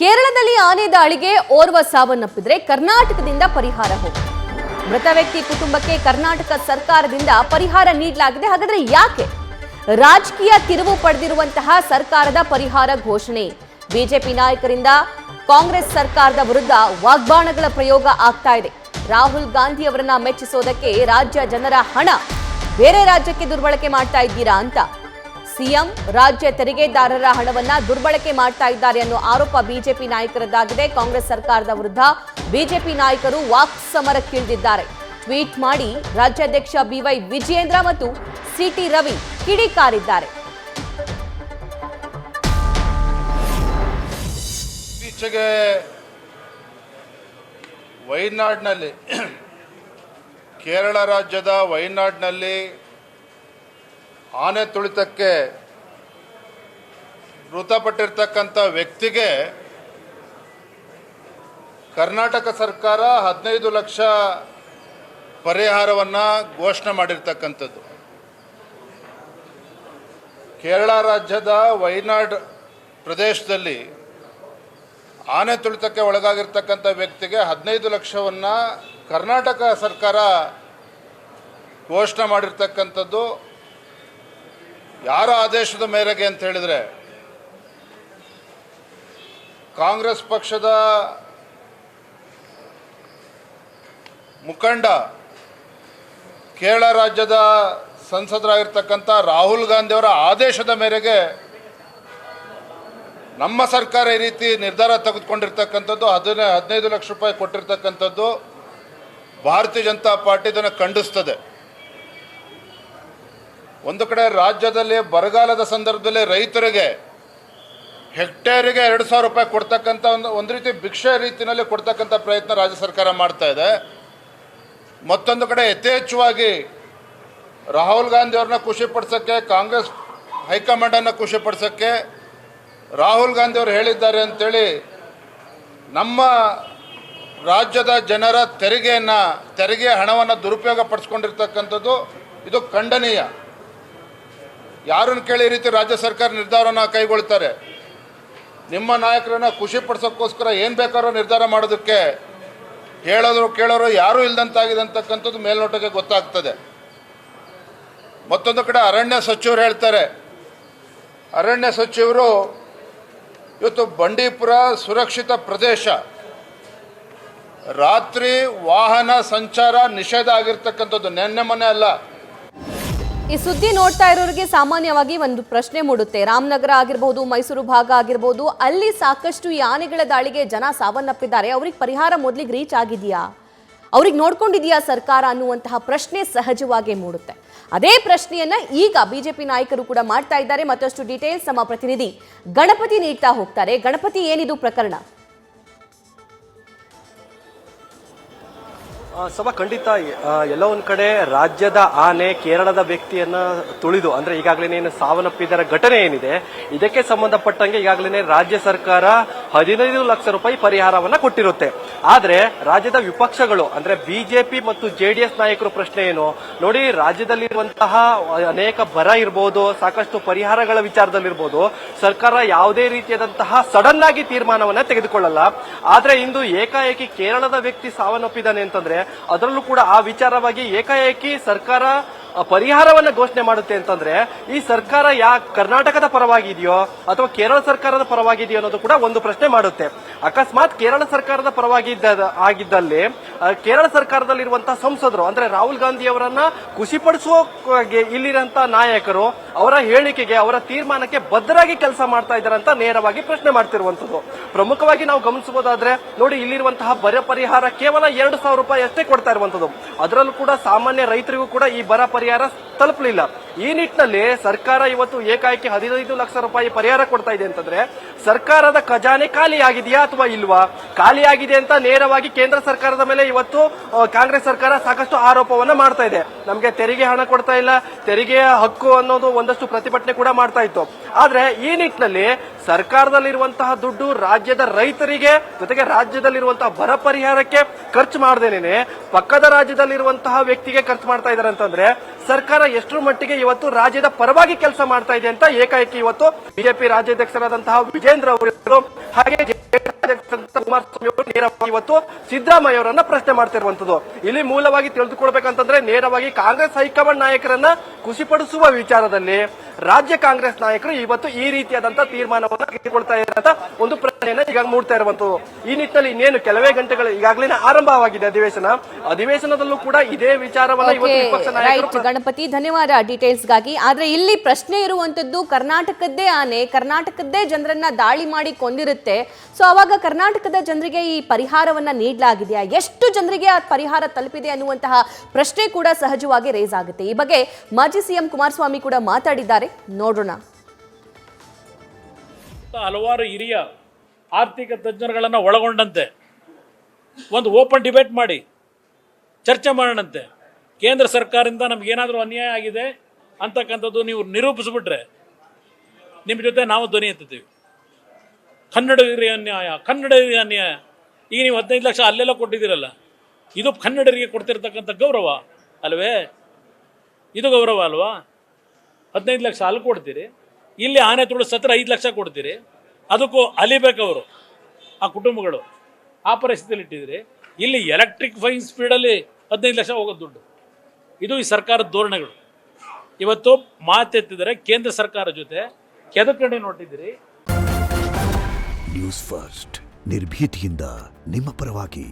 ಕೇರಳದಲ್ಲಿ ಆನೆ ದಾಳಿಗೆ ಓರ್ವ ಸಾವನ್ನಪ್ಪಿದ್ರೆ ಕರ್ನಾಟಕದಿಂದ ಪರಿಹಾರ ಹೋಗಿದೆ. ಮೃತ ವ್ಯಕ್ತಿ ಕುಟುಂಬಕ್ಕೆ ಕರ್ನಾಟಕ ಸರ್ಕಾರದಿಂದ ಪರಿಹಾರ ನೀಡಲಾಗಿದೆ. ಹಾಗಾದ್ರೆ ಯಾಕೆ ರಾಜಕೀಯ ತಿರುವು ಪಡೆದಿರುವಂತಹ ಸರ್ಕಾರದ ಪರಿಹಾರ ಘೋಷಣೆ? ಬಿಜೆಪಿ ನಾಯಕರಿಂದ ಕಾಂಗ್ರೆಸ್ ಸರ್ಕಾರದ ವಿರುದ್ಧ ವಾಗ್ಬಾಣಗಳ ಪ್ರಯೋಗ ಆಗ್ತಾ ಇದೆ. ರಾಹುಲ್ ಗಾಂಧಿ ಅವರನ್ನ ಮೆಚ್ಚಿಸೋದಕ್ಕೆ ರಾಜ್ಯ ಜನರ ಹಣ ಬೇರೆ ರಾಜ್ಯಕ್ಕೆ ದುರ್ಬಳಕೆ ಮಾಡ್ತಾ ಇದ್ದೀರಾ ಅಂತ ಸಿಎಂ ರಾಜ್ಯ ತೆರಿಗೆದಾರರ ಹಣವನ್ನ ದುರ್ಬಳಕೆ ಮಾಡ್ತಾ ಇದ್ದಾರೆ ಅನ್ನೋ ಆರೋಪ ಬಿಜೆಪಿ ನಾಯಕರದ್ದಾಗಿದೆ. ಕಾಂಗ್ರೆಸ್ ಸರ್ಕಾರದ ವಿರುದ್ಧ ಬಿಜೆಪಿ ನಾಯಕರು ವಾಕ್ಸಮರಕ್ಕಿಳಿದಿದ್ದಾರೆ. ಟ್ವೀಟ್ ಮಾಡಿ ರಾಜ್ಯಾಧ್ಯಕ್ಷ ಬಿವೈ ವಿಜಯೇಂದ್ರ ಮತ್ತು ಸಿಟಿ ರವಿ ಕಿಡಿಕಾರಿದ್ದಾರೆ. ಇತ್ತೀಚೆಗೆ ವಯನಾಡ್ನಲ್ಲಿ ಕೇರಳ ರಾಜ್ಯದ ವಯನಾಡ್ನಲ್ಲಿ ಆನೆ ತುಳಿತಕ್ಕೆ ಮೃತಪಟ್ಟಿರ್ತಕ್ಕಂಥ ವ್ಯಕ್ತಿಗೆ ಕರ್ನಾಟಕ ಸರ್ಕಾರ 15 ಲಕ್ಷ ಪರಿಹಾರವನ್ನು ಘೋಷಣೆ ಮಾಡಿರ್ತಕ್ಕಂಥದ್ದು. ಕೇರಳ ರಾಜ್ಯದ ವಯನಾಡ್ ಪ್ರದೇಶದಲ್ಲಿ ಆನೆ ತುಳಿತಕ್ಕೆ ಒಳಗಾಗಿರ್ತಕ್ಕಂಥ ವ್ಯಕ್ತಿಗೆ 15 ಲಕ್ಷವನ್ನು ಕರ್ನಾಟಕ ಸರ್ಕಾರ ಘೋಷಣೆ ಮಾಡಿರ್ತಕ್ಕಂಥದ್ದು ಯಾರ ಆದೇಶದ ಮೇರೆಗೆ ಅಂತ ಹೇಳಿದರೆ, ಕಾಂಗ್ರೆಸ್ ಪಕ್ಷದ ಮುಖಂಡ ಕೇರಳ ರಾಜ್ಯದ ಸಂಸದರಾಗಿರ್ತಕ್ಕಂಥ ರಾಹುಲ್ ಗಾಂಧಿ ಅವರ ಆದೇಶದ ಮೇರೆಗೆ ನಮ್ಮ ಸರ್ಕಾರ ಈ ರೀತಿ ನಿರ್ಧಾರ ತೆಗೆದುಕೊಂಡಿರ್ತಕ್ಕಂಥದ್ದು. 15 ಲಕ್ಷ ರೂಪಾಯಿ ಕೊಟ್ಟಿರ್ತಕ್ಕಂಥದ್ದು ಭಾರತೀಯ ಜನತಾ ಪಾರ್ಟಿ ಇದನ್ನು ಖಂಡಿಸ್ತದೆ. ಒಂದು ಕಡೆ ರಾಜ್ಯದಲ್ಲಿ ಬರಗಾಲದ ಸಂದರ್ಭದಲ್ಲಿ ರೈತರಿಗೆ ಹೆಕ್ಟೇರಿಗೆ 2,000 ರೂಪಾಯಿ ಕೊಡ್ತಕ್ಕಂಥ ಒಂದು ರೀತಿ ಭಿಕ್ಷೆ ರೀತಿಯಲ್ಲಿ ಕೊಡ್ತಕ್ಕಂಥ ಪ್ರಯತ್ನ ರಾಜ್ಯ ಸರ್ಕಾರ ಮಾಡ್ತಾ ಇದೆ. ಮತ್ತೊಂದು ಕಡೆ ಯಥೇಚ್ಛವಾಗಿ ರಾಹುಲ್ ಗಾಂಧಿ ಅವ್ರನ್ನ ಖುಷಿಪಡಿಸೋಕ್ಕೆ, ಕಾಂಗ್ರೆಸ್ ಹೈಕಮಾಂಡನ್ನು ಖುಷಿಪಡಿಸೋಕ್ಕೆ ರಾಹುಲ್ ಗಾಂಧಿ ಅವರು ಹೇಳಿದ್ದಾರೆ ಅಂತೇಳಿ ನಮ್ಮ ರಾಜ್ಯದ ಜನರ ತೆರಿಗೆ ಹಣವನ್ನು ದುರುಪಯೋಗ ಪಡಿಸ್ಕೊಂಡಿರ್ತಕ್ಕಂಥದ್ದು ಇದು ಖಂಡನೀಯ. ಯಾರನ್ನು ಕೇಳಿ ಈ ರೀತಿ ರಾಜ್ಯ ಸರ್ಕಾರ ನಿರ್ಧಾರನ ಕೈಗೊಳ್ತಾರೆ? ನಿಮ್ಮ ನಾಯಕರನ್ನ ಖುಷಿ ಪಡಿಸೋಕ್ಕೋಸ್ಕರ ಏನು ಬೇಕಾದ್ರೂ ನಿರ್ಧಾರ ಮಾಡೋದಕ್ಕೆ ಹೇಳೋರು ಕೇಳೋರು ಯಾರೂ ಇಲ್ದಂತಾಗಿದೆ ಅಂತಕ್ಕಂಥದ್ದು ಮೇಲ್ನೋಟಕ್ಕೆ ಗೊತ್ತಾಗ್ತದೆ. ಮತ್ತೊಂದು ಕಡೆ ಅರಣ್ಯ ಸಚಿವರು ಹೇಳ್ತಾರೆ, ಅರಣ್ಯ ಸಚಿವರು ಇವತ್ತು ಬಂಡೀಪುರ ಸುರಕ್ಷಿತ ಪ್ರದೇಶ, ರಾತ್ರಿ ವಾಹನ ಸಂಚಾರ ನಿಷೇಧ ಆಗಿರ್ತಕ್ಕಂಥದ್ದು ನೆನ್ನೆ ಮೊನ್ನೆ ಅಲ್ಲ. ಈ ಸುದ್ದಿ ನೋಡ್ತಾ ಇರೋರಿಗೆ ಸಾಮಾನ್ಯವಾಗಿ ಒಂದು ಪ್ರಶ್ನೆ ಮೂಡುತ್ತೆ. ರಾಮನಗರ ಆಗಿರ್ಬೋದು, ಮೈಸೂರು ಭಾಗ ಆಗಿರ್ಬೋದು, ಅಲ್ಲಿ ಸಾಕಷ್ಟು ಈ ಆನೆಗಳ ದಾಳಿಗೆ ಜನ ಸಾವನ್ನಪ್ಪಿದ್ದಾರೆ. ಅವ್ರಿಗೆ ಪರಿಹಾರ ಮೊದಲಿಗೆ ರೀಚ್ ಆಗಿದೆಯಾ, ಅವ್ರಿಗೆ ನೋಡ್ಕೊಂಡಿದೆಯಾ ಸರ್ಕಾರ ಅನ್ನುವಂತಹ ಪ್ರಶ್ನೆ ಸಹಜವಾಗಿ ಮೂಡುತ್ತೆ. ಅದೇ ಪ್ರಶ್ನೆಯನ್ನ ಈಗ ಬಿಜೆಪಿ ನಾಯಕರು ಕೂಡ ಮಾಡ್ತಾ ಇದ್ದಾರೆ. ಮತ್ತಷ್ಟು ಡೀಟೇಲ್ಸ್ ನಮ್ಮ ಪ್ರತಿನಿಧಿ ಗಣಪತಿ ನೀಡ್ತಾ ಹೋಗ್ತಾರೆ. ಗಣಪತಿ, ಏನಿದು ಪ್ರಕರಣ? ಸಭಾ ಖಂಡಿತ ಎಲ್ಲೋ ಒಂದ್ ಕಡೆ ರಾಜ್ಯದ ಆನೆ ಕೇರಳದ ವ್ಯಕ್ತಿಯನ್ನ ತುಳಿದು ಅಂದ್ರೆ ಈಗಾಗಲೇ ಸಾವನ್ನಪ್ಪಿದರ ಘಟನೆ ಏನಿದೆ, ಇದಕ್ಕೆ ಸಂಬಂಧಪಟ್ಟಂಗೆ ಈಗಾಗಲೇ ರಾಜ್ಯ ಸರ್ಕಾರ 15 ಲಕ್ಷ ರೂಪಾಯಿ ಪರಿಹಾರವನ್ನ ಕೊಟ್ಟಿರುತ್ತೆ. ಆದ್ರೆ ರಾಜ್ಯದ ವಿಪಕ್ಷಗಳು ಅಂದ್ರೆ ಬಿಜೆಪಿ ಮತ್ತು ಜೆಡಿಎಸ್ ನಾಯಕರು ಪ್ರಶ್ನೆ ಏನು ನೋಡಿ, ರಾಜ್ಯದಲ್ಲಿರುವಂತಹ ಅನೇಕ ಬರ ಇರಬಹುದು, ಸಾಕಷ್ಟು ಪರಿಹಾರಗಳ ವಿಚಾರದಲ್ಲಿರ್ಬೋದು, ಸರ್ಕಾರ ಯಾವುದೇ ರೀತಿಯಾದಂತಹ ಸಡನ್ ಆಗಿ ತೀರ್ಮಾನವನ್ನ ತೆಗೆದುಕೊಳ್ಳಲ್ಲ. ಆದ್ರೆ ಇಂದು ಏಕಾಏಕಿ ಕೇರಳದ ವ್ಯಕ್ತಿ ಸಾವನ್ನಪ್ಪಿದ್ದಾನೆ ಅಂತಂದ್ರೆ ಅದರಲ್ಲೂ ಕೂಡ ಆ ವಿಚಾರವಾಗಿ ಏಕಾಏಕಿ ಸರ್ಕಾರ ಪರಿಹಾರವನ್ನ ಘೋಷಣೆ ಮಾಡುತ್ತೆ ಅಂತಂದ್ರೆ ಈ ಸರ್ಕಾರ ಕರ್ನಾಟಕದ ಪರವಾಗಿದೆಯೋ ಅಥವಾ ಕೇರಳ ಸರ್ಕಾರದ ಪರವಾಗಿದೆಯೋ ಅನ್ನೋದು ಕೂಡ ಒಂದು ಪ್ರಶ್ನೆ ಮಾಡುತ್ತೆ. ಅಕಸ್ಮಾತ್ ಕೇರಳ ಸರ್ಕಾರದ ಆಗಿದ್ದಲ್ಲಿ ಕೇರಳ ಸರ್ಕಾರದಲ್ಲಿರುವಂತಹ ಸಂಸದರು ಅಂದ್ರೆ ರಾಹುಲ್ ಗಾಂಧಿ ಅವರನ್ನ ಖುಷಿಪಡಿಸುವ ಇಲ್ಲಿರುವಂತಹ ನಾಯಕರು ಅವರ ಹೇಳಿಕೆಗೆ, ಅವರ ತೀರ್ಮಾನಕ್ಕೆ ಬದ್ಧರಾಗಿ ಕೆಲಸ ಮಾಡ್ತಾ ಇದ್ದಾರೆ ಅಂತ ನೇರವಾಗಿ ಪ್ರಶ್ನೆ ಮಾಡ್ತಿರುವಂತದ್ದು. ಪ್ರಮುಖವಾಗಿ ನಾವು ಗಮನಿಸಬಹುದಾದ್ರೆ ನೋಡಿ, ಇಲ್ಲಿರುವಂತಹ ಬರ ಪರಿಹಾರ ಕೇವಲ 2,000 ರೂಪಾಯಿ ಅಷ್ಟೇ ಕೊಡ್ತಾ ಇರುವಂತದ್ದು. ಅದರಲ್ಲೂ ಕೂಡ ಸಾಮಾನ್ಯ ರೈತರಿಗೂ ಕೂಡ ಈ ಬರ ಪರಿಹಾರ ತಲುಪಲಿಲ್ಲ. ಈ ನಿಟ್ಟಿನಲ್ಲಿ ಸರ್ಕಾರ ಇವತ್ತು ಏಕಾಏಕಿ 15 ಲಕ್ಷ ರೂಪಾಯಿ ಪರಿಹಾರ ಕೊಡ್ತಾ ಇದೆ ಅಂತಂದ್ರೆ ಸರ್ಕಾರದ ಖಜಾನೆ ಖಾಲಿ ಆಗಿದೆಯಾ ಅಥವಾ ಇಲ್ವಾ? ಖಾಲಿ ಆಗಿದೆ ಅಂತ ನೇರವಾಗಿ ಕೇಂದ್ರ ಸರ್ಕಾರದ ಮೇಲೆ ಇವತ್ತು ಕಾಂಗ್ರೆಸ್ ಸರ್ಕಾರ ಸಾಕಷ್ಟು ಆರೋಪವನ್ನ ಮಾಡ್ತಾ ಇದೆ. ನಮಗೆ ತೆರಿಗೆ ಹಣ ಕೊಡ್ತಾ ಇಲ್ಲ, ತೆರಿಗೆಯ ಹಕ್ಕು ಅನ್ನೋದು ಒಂದಷ್ಟು ಪ್ರತಿಭಟನೆ ಕೂಡ ಮಾಡ್ತಾ ಇತ್ತು. ಆದ್ರೆ ಈ ನಿಟ್ಟಿನಲ್ಲಿ ಸರ್ಕಾರದಲ್ಲಿರುವಂತಹ ದುಡ್ಡು ರಾಜ್ಯದ ರೈತರಿಗೆ ಜೊತೆಗೆ ರಾಜ್ಯದಲ್ಲಿರುವಂತಹ ಬರ ಪರಿಹಾರಕ್ಕೆ ಖರ್ಚು ಮಾಡದೇನೆ ಪಕ್ಕದ ರಾಜ್ಯದಲ್ಲಿರುವಂತಹ ವ್ಯಕ್ತಿಗೆ ಖರ್ಚು ಮಾಡ್ತಾ ಇದ್ದಾರೆ ಅಂತಂದ್ರೆ ಸರ್ಕಾರ ಎಷ್ಟರ ಮಟ್ಟಿಗೆ ಇವತ್ತು ರಾಜ್ಯದ ಪರವಾಗಿ ಕೆಲಸ ಮಾಡ್ತಾ ಇದೆ ಅಂತ ಏಕಾಏಕಿ ಇವತ್ತು ಬಿಜೆಪಿ ರಾಜ್ಯಾಧ್ಯಕ್ಷರಾದಂತಹ ವಿಜೇಂದ್ರ ಅವರು ಹಾಗೆ ಕುಮಾರಸ್ವಾಮಿ ಅವರು ನೇರವಾಗಿ ಇವತ್ತು ಸಿದ್ದರಾಮಯ್ಯ ಅವರನ್ನ ಪ್ರಶ್ನೆ ಮಾಡ್ತಿರುವಂತದ್ದು. ಇಲ್ಲಿ ಮೂಲವಾಗಿ ತಿಳಿದುಕೊಳ್ಬೇಕಂತಂದ್ರೆ ನೇರವಾಗಿ ಕಾಂಗ್ರೆಸ್ ಹೈಕಮಾಂಡ್ ನಾಯಕರನ್ನ ಖುಷಿಪಡಿಸುವ ವಿಚಾರದಲ್ಲಿ ರಾಜ್ಯ ಕಾಂಗ್ರೆಸ್ ನಾಯಕರು ಇವತ್ತು ಈ ರೀತಿಯಾದಂತಹ ತೀರ್ಮಾನವನ್ನ ತೆಗೆದುಕೊಳ್ತಾ ಇರೋಂತ ಒಂದು ಪ್ರಶ್ನೆಯನ್ನ ಈಗ ಮೂಡ್ತಾ ಇರುವಂತದ್ದು. ಈ ನಿಟ್ಟಿನಲ್ಲಿ ಇನ್ನೇನು ಕೆಲವೇ ಗಂಟೆಗಳು ಈಗಾಗಲೇ ಆರಂಭವಾಗಿದೆ ಅಧಿವೇಶನದಲ್ಲೂ ಕೂಡ ಇದೇ ವಿಚಾರವನ್ನ ಇವತ್ತು ವಿಪಕ್ಷ ನಾಯಕರು. ಗಣಪತಿ, ಧನ್ಯವಾದ ಡೀಟೇಲ್ಸ್ಗಾಗಿ. ಆದ್ರೆ ಇಲ್ಲಿ ಪ್ರಶ್ನೆ ಇರುವಂತದ್ದು ಕರ್ನಾಟಕದ್ದೇ ಆನೆ ಕರ್ನಾಟಕದ್ದೇ ಜನರನ್ನ ದಾಳಿ ಮಾಡಿ ಕೊಂದಿರುತ್ತೆ. ಸೊ ಅವಾಗ ಕರ್ನಾಟಕದ ಜನರಿಗೆ ಈ ಪರಿಹಾರವನ್ನ ನೀಡಲಾಗಿದೆಯಾ, ಎಷ್ಟು ಜನರಿಗೆ ಆ ಪರಿಹಾರ ತಲುಪಿದೆ ಅನ್ನುವಂತಹ ಪ್ರಶ್ನೆ ಕೂಡ ಸಹಜವಾಗಿ ರೇಸ್ ಆಗುತ್ತೆ. ಈ ಬಗ್ಗೆ ಮಾಜಿ ಸಿಎಂ ಕುಮಾರಸ್ವಾಮಿ ಕೂಡ ಮಾತಾಡಿದ್ದಾರೆ, ನೋಡೋಣ. ಹಲವಾರು ಹಿರಿಯ ಆರ್ಥಿಕ ತಜ್ಞರುಗಳನ್ನು ಒಳಗೊಂಡಂತೆ ಒಂದು ಓಪನ್ ಡಿಬೇಟ್ ಮಾಡಿ ಚರ್ಚೆ ಮಾಡೋಣಂತೆ. ಕೇಂದ್ರ ಸರ್ಕಾರದಿಂದ ನಮಗೇನಾದರೂ ಅನ್ಯಾಯ ಆಗಿದೆ ಅಂತಕ್ಕಂಥದ್ದು ನೀವು ನಿರೂಪಿಸ್ಬಿಟ್ರೆ ನಿಮ್ಮ ಜೊತೆ ನಾವು ಧ್ವನಿ ಎತ್ತುತ್ತೀವಿ. ಕನ್ನಡಿಗರಿಗೆ ಅನ್ಯಾಯ. ಈಗ ನೀವು 15 ಲಕ್ಷ ಅಲ್ಲೆಲ್ಲ ಕೊಟ್ಟಿದ್ದೀರಲ್ಲ, ಇದು ಕನ್ನಡಿಗರಿಗೆ ಕೊಡ್ತಿರ್ತಕ್ಕಂಥ ಗೌರವ ಅಲ್ವೇ? ಇದು ಗೌರವ ಅಲ್ವಾ? 15 ಲಕ್ಷ ಅಲ್ಲಿ ಕೊಡ್ತೀರಿ, ಇಲ್ಲಿ ಆನೆ ತುಳು ಸತ್ರ 5 ಲಕ್ಷ ಕೊಡ್ತೀರಿ. ಅದಕ್ಕೂ ಅಲಿಬೇಕವರು ಆ ಕುಟುಂಬಗಳು, ಆ ಪರಿಸ್ಥಿತಿಯಲ್ಲಿ ಇಟ್ಟಿದ್ದೀರಿ. ಇಲ್ಲಿ ಎಲೆಕ್ಟ್ರಿಕ್ ಫೈನ್ ಸ್ಪೀಡಲ್ಲಿ 15 ಲಕ್ಷ ಹೋಗೋದು ದುಡ್ಡು. ಇದು ಈ ಸರ್ಕಾರದ ಧೋರಣೆಗಳು. ಇವತ್ತು ಮಾತೆತ್ತಿದರೆ ಕೇಂದ್ರ ಸರ್ಕಾರ ಜೊತೆ ಕೆದಕಣೆ ನೋಟಿದ್ದೀರಿ. ನ್ಯೂಸ್ ಫಸ್ಟ್ ನಿರ್ಭೀತಿಯಿಂದ ನಿಮ್ಮ ಪರವಾಗಿ.